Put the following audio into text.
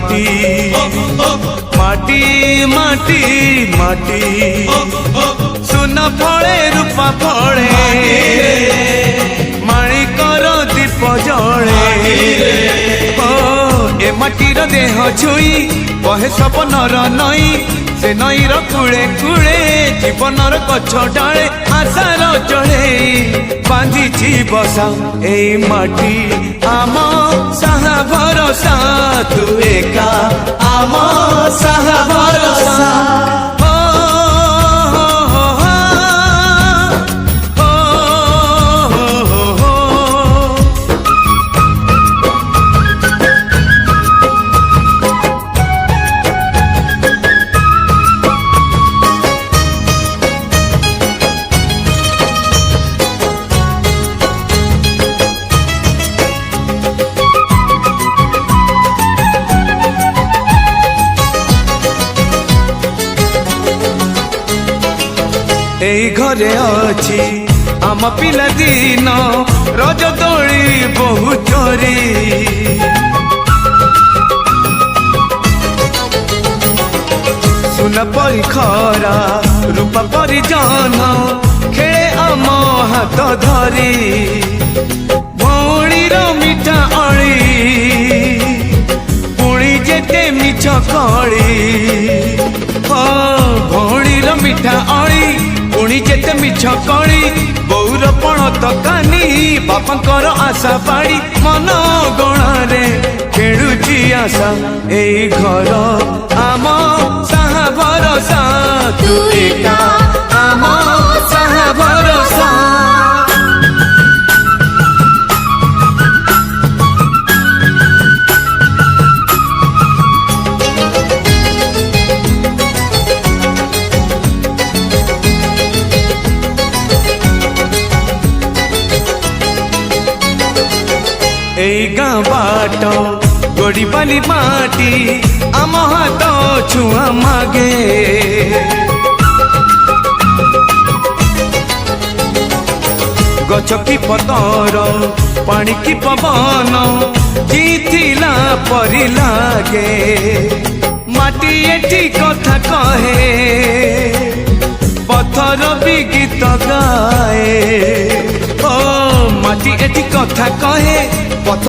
माटी माटी माटी माटी सुन फले रूपा फले माणिकर दीप जले ए माटीर देह छुई बहे सपनर नई से नईर कूले कूले जीवनर गछ डाले आशार जड़े बांधी बसा ए माटी आम साहा भरोसा तू एका आम साहा भरोसा एई घरे अछि आम पिला दिन रज दोली बहु चोरी सुन परी खरा रूप परी जान खेले आम हाथ धरी भौणीर मिठा अली पुणी जेते मिछ कली भौणीर मिठा अली पुणी जेते मिछ कली बौर पण तकानी बापांकर आशा बाड़ी मन गणारे खेलुची आशा एई घर आम साहा भरोसा तू एका आम साहा भरोसा एई गाँ बाट गोड़ी बाली माटी आम हाथ छुआ मागे गछ की पतर पानी की पवन जीथिला परी लागे माटी एठी कथा कहे पत्थर भी गीत गाए ओ माटी एठी कथा कहे।